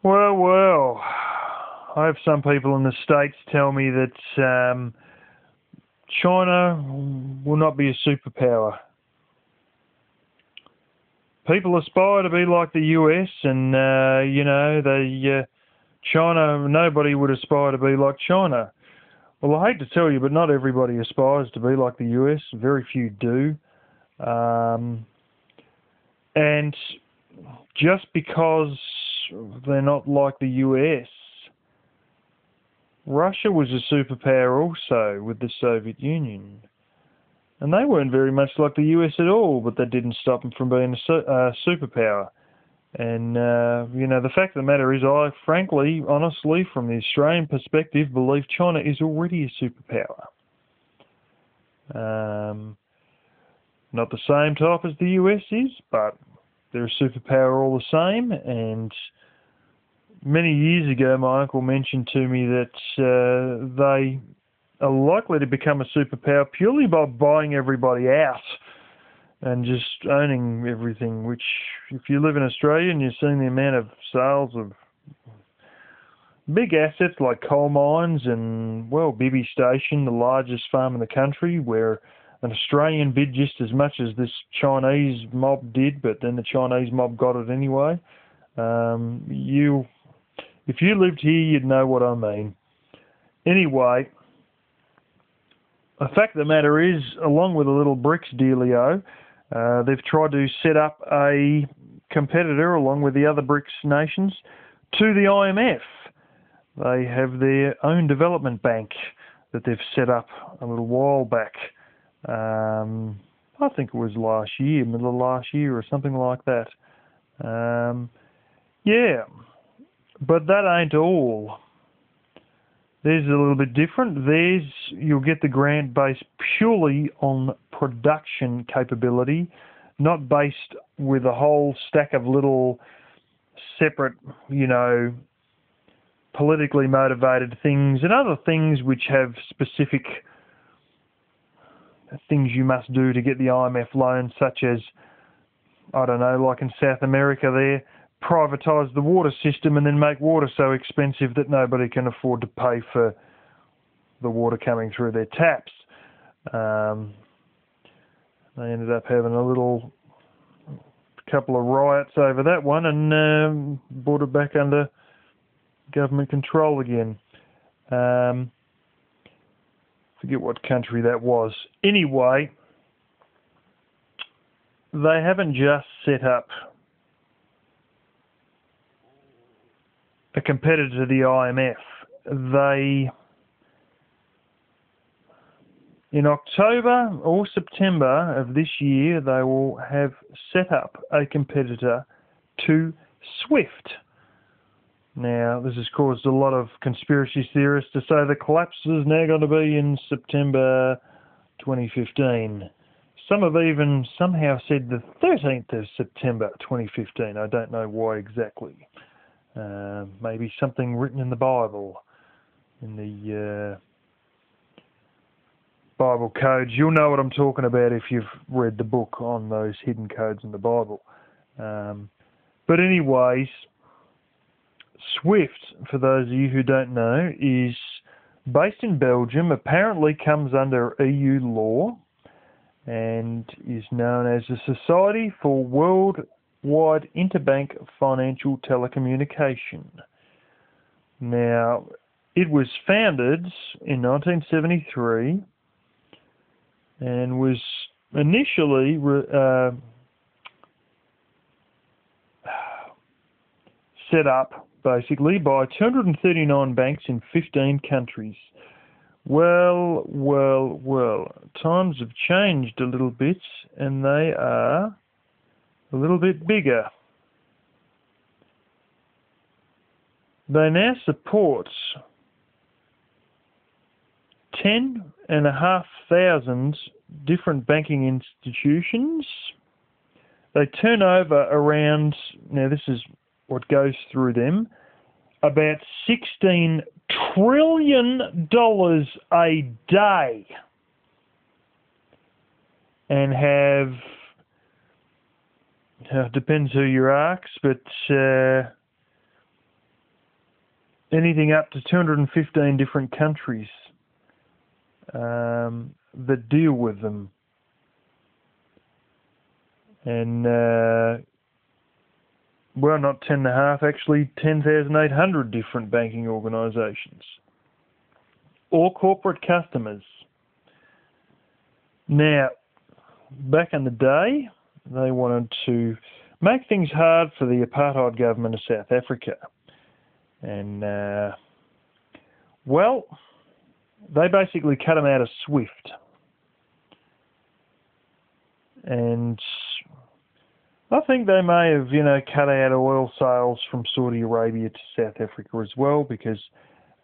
Well, I have some people in the States tell me that China will not be a superpower. People aspire to be like the US, and China. Nobody would aspire to be like China. Well, I hate to tell you, but not everybody aspires to be like the US. Very few do, and just because they're not like the US, Russia was a superpower also with the Soviet Union. And they weren't very much like the US at all, but that didn't stop them from being a superpower. And, the fact of the matter is, I frankly, honestly, from the Australian perspective, believe China is already a superpower. Not the same type as the US is, but they're a superpower all the same. And many years ago, my uncle mentioned to me that they are likely to become a superpower purely by buying everybody out and just owning everything, which if you live in Australia and you're seeing the amount of sales of big assets like coal mines and, Bibby Station, the largest farm in the country, where an Australian bid just as much as this Chinese mob did, but then the Chinese mob got it anyway. If you lived here, you'd know what I mean. Anyway, the fact of the matter is, along with a little BRICS dealio, they've tried to set up a competitor along with the other BRICS nations to the IMF. They have their own development bank that they've set up a little while back. I think it was middle of last year or something like that. But that ain't all. Theirs is a little bit different. Theirs, you'll get the grant based purely on production capability, not based with a whole stack of little separate, politically motivated things and other things which have specific things you must do to get the IMF loan, such as, I don't know, like in South America there, privatise the water system and then make water so expensive that nobody can afford to pay for the water coming through their taps. They ended up having a couple of riots over that one and brought it back under government control again. Forget what country that was. Anyway, they haven't just set up a competitor to the IMF. In October or September of this year, they will have set up a competitor to SWIFT. Now, this has caused a lot of conspiracy theorists to say the collapse is now going to be in September 2015. Some have even somehow said the 13th of September 2015. I don't know why exactly. Maybe something written in the Bible, in the Bible codes. You'll know what I'm talking about if you've read the book on those hidden codes in the Bible. But anyways, SWIFT, for those of you who don't know, is based in Belgium, apparently comes under EU law, and is known as the Society for Worldwide Interbank Financial Telecommunication. Now, it was founded in 1973 and was initially set up basically by 239 banks in 15 countries. Well, times have changed a little bit and they are a little bit bigger. They now support 10,500 different banking institutions. They turn over around, now this is what goes through them, about $16 trillion a day, and have, depends who you ask, but anything up to 215 different countries that deal with them. And, well, not 10.5, actually 10,800 different banking organisations, or corporate customers. Now, back in the day, they wanted to make things hard for the apartheid government of South Africa. And, well, they basically cut them out of SWIFT. And I think they may have, cut out oil sales from Saudi Arabia to South Africa as well, because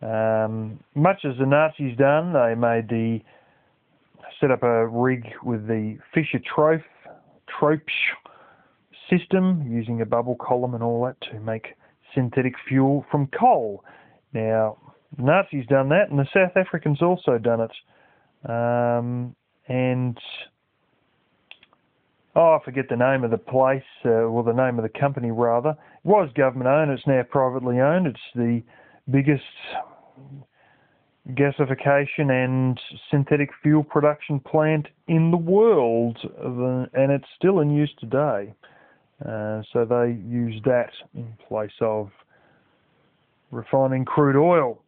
much as the Nazis done, they set up a rig with the Fischer-Tropsch system, using a bubble column and all that to make synthetic fuel from coal. Now, the Nazis done that, and the South Africans also done it. I forget the name of the place, or the name of the company rather. It was government owned, it's now privately owned. It's the biggest gasification and synthetic fuel production plant in the world, and it's still in use today. So they use that in place of refining crude oil.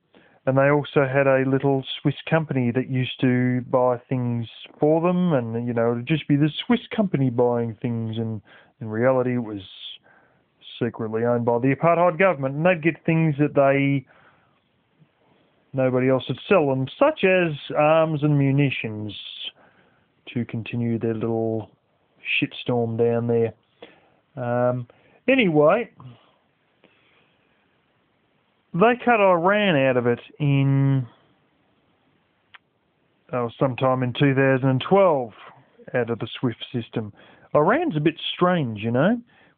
And they also had a little Swiss company that used to buy things for them, and it would just be the Swiss company buying things, and in reality it was secretly owned by the apartheid government, and they'd get things that nobody else would sell them, such as arms and munitions, to continue their little shitstorm down there. Anyway, they cut Iran out of it in sometime in 2012 out of the SWIFT system. Iran's a bit strange,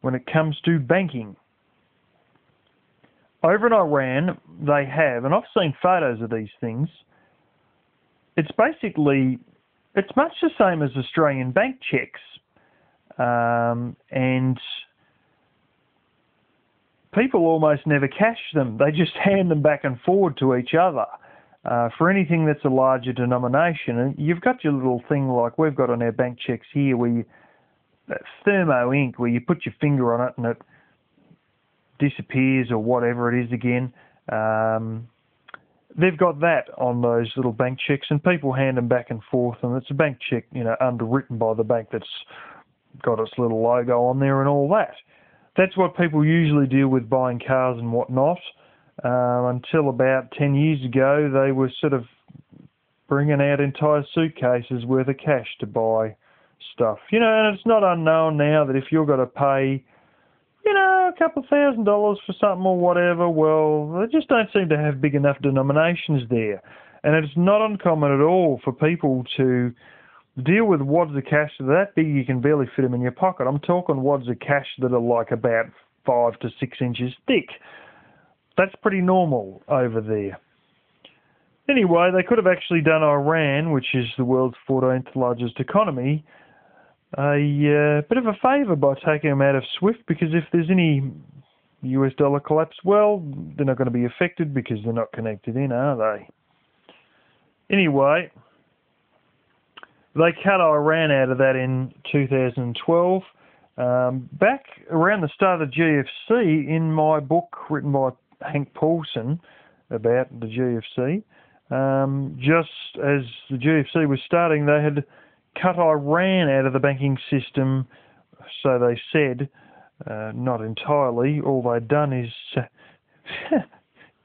when it comes to banking. Over in Iran, they have, and I've seen photos of these things, it's much the same as Australian bank checks. And people almost never cash them. They just hand them back and forward to each other for anything that's a larger denomination. And you've got your little thing like we've got on our bank checks here, where thermo ink, where you put your finger on it and it disappears or whatever it is again. They've got that on those little bank checks, and people hand them back and forth, and it's a bank check, underwritten by the bank that's got its little logo on there and all that. That's what people usually deal with buying cars and whatnot. Until about 10 years ago, they were sort of bringing out entire suitcases worth of cash to buy stuff. And it's not unknown now that if you've got to pay, a couple $1,000 for something or whatever, well, they just don't seem to have big enough denominations there. And it's not uncommon at all for people to deal with wads of cash that are that big you can barely fit them in your pocket. I'm talking wads of cash that are like about 5 to 6 inches thick. That's pretty normal over there. Anyway, they could have actually done Iran, which is the world's 14th largest economy, a bit of a favour by taking them out of SWIFT, because if there's any US dollar collapse, well, they're not going to be affected because they're not connected in, are they? Anyway, they cut Iran out of that in 2012. Back around the start of the GFC, in my book written by Hank Paulson about the GFC, just as the GFC was starting, they had cut Iran out of the banking system, so they said. Not entirely. All they'd done is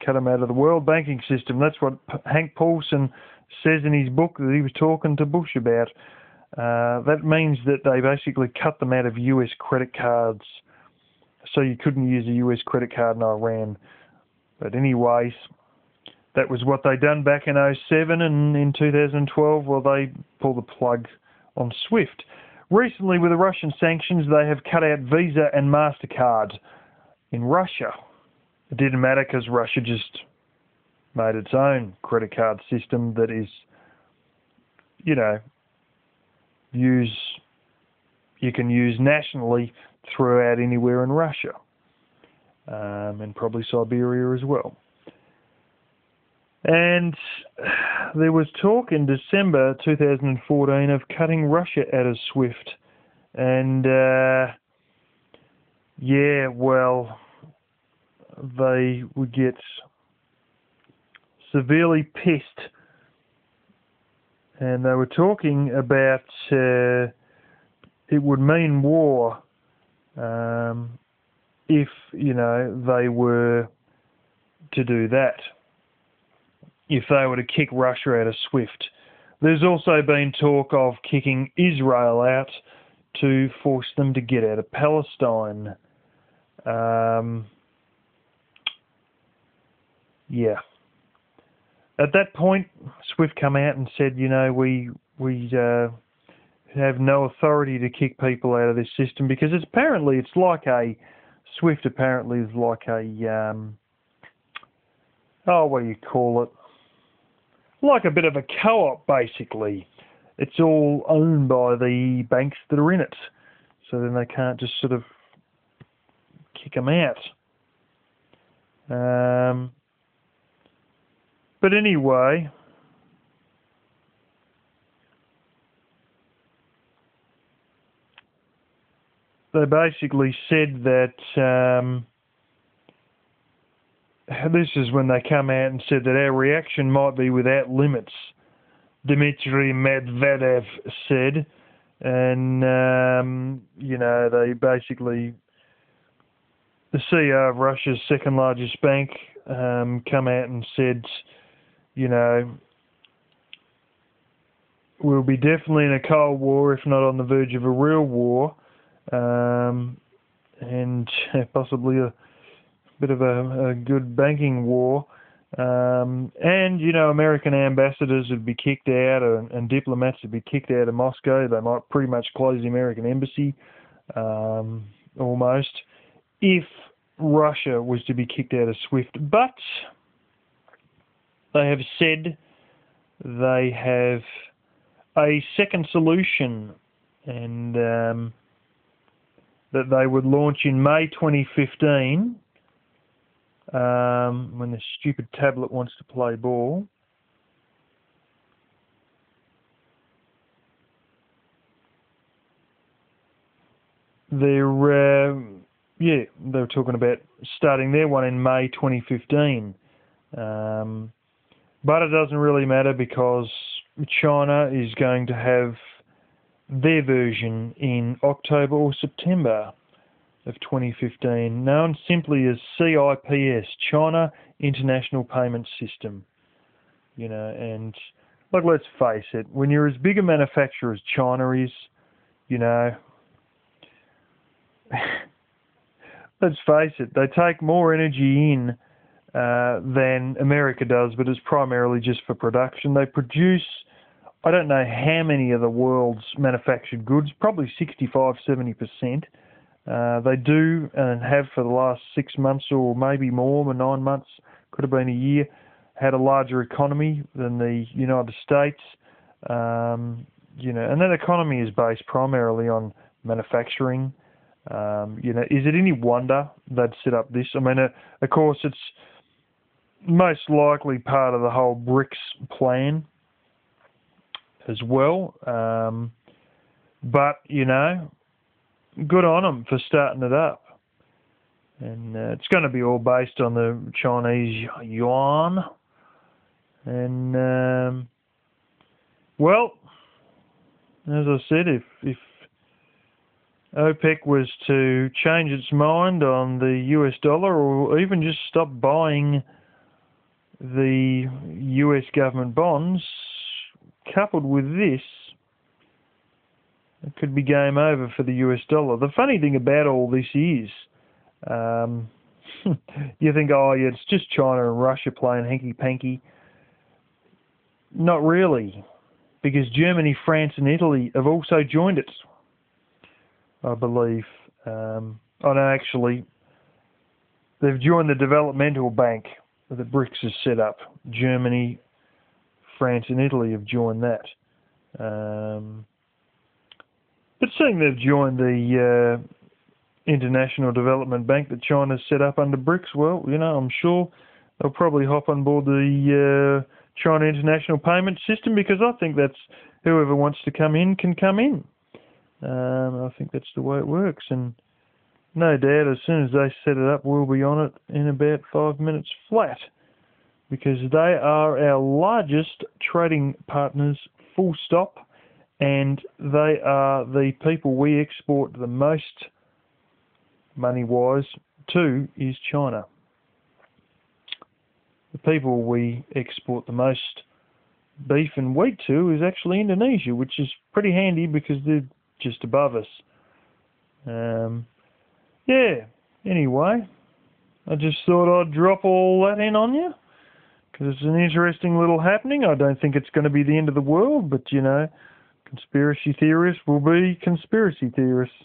cut them out of the world banking system. That's what Hank Paulson says in his book that he was talking to Bush about. That means that they basically cut them out of US credit cards, so you couldn't use a US credit card in Iran. But anyways, that was what they done back in 2007, and in 2012, well, they pulled the plug on SWIFT. Recently, with the Russian sanctions, they have cut out Visa and MasterCard in Russia. It didn't matter because Russia just made its own credit card system that is, you can use nationally throughout anywhere in Russia, and probably Siberia as well. And there was talk in December 2014 of cutting Russia out of SWIFT. And, yeah, well, they would get severely pissed. And they were talking about it would mean war if, they were to do that. If they were to kick Russia out of SWIFT. There's also been talk of kicking Israel out to force them to get out of Palestine. Yeah. At that point, SWIFT come out and said, we have no authority to kick people out of this system because it's like a SWIFT. Apparently, is like a what do you call it? Like a bit of a co-op, basically. It's all owned by the banks that are in it. So then they can't just sort of kick them out. But anyway, they basically said that this is when they come out and said that our reaction might be without limits, Dmitry Medvedev said. And, they basically, the CEO of Russia's second largest bank come out and said, we'll be definitely in a Cold War, if not on the verge of a real war, and possibly a bit of a good banking war. And, American ambassadors would be kicked out and diplomats would be kicked out of Moscow. They might pretty much close the American embassy, almost, if Russia was to be kicked out of SWIFT. But they have said they have a second solution, and that they would launch in May 2015, when the stupid tablet wants to play ball. They were talking about starting their one in May 2015. But it doesn't really matter because China is going to have their version in October or September of 2015, known simply as CIPS, China International Payment System. And let's face it, when you're as big a manufacturer as China is, let's face it, they take more energy in than America does, but it's primarily just for production. They produce, I don't know how many of the world's manufactured goods, probably 65-70%. They do and have for the last 6 months or maybe more, or 9 months, could have been a year, had a larger economy than the United States. And that economy is based primarily on manufacturing. Is it any wonder they'd set up this? I mean, of course, it's most likely part of the whole BRICS plan as well. But, good on them for starting it up. And it's going to be all based on the Chinese yuan. And, well, as I said, if OPEC was to change its mind on the US dollar or even just stop buying the US government bonds, coupled with this, it could be game over for the US dollar. The funny thing about all this is, you think, it's just China and Russia playing hanky-panky. Not really, because Germany, France and Italy have also joined it, I believe. Actually, they've joined the developmental bank that BRICS has set up. Germany, France and Italy have joined that. But seeing they've joined the International Development Bank that China's set up under BRICS, well, I'm sure they'll probably hop on board the China International Payment System, because I think that's whoever wants to come in can come in. I think that's the way it works, and no doubt as soon as they set it up, we'll be on it in about 5 minutes flat, because they are our largest trading partners, full stop, and they are the people we export the most money-wise to is China. The people we export the most beef and wheat to is actually Indonesia, which is pretty handy because they're just above us. Yeah, anyway, I just thought I'd drop all that in on you, because it's an interesting little happening. I don't think it's going to be the end of the world, but, you know, conspiracy theorists will be conspiracy theorists.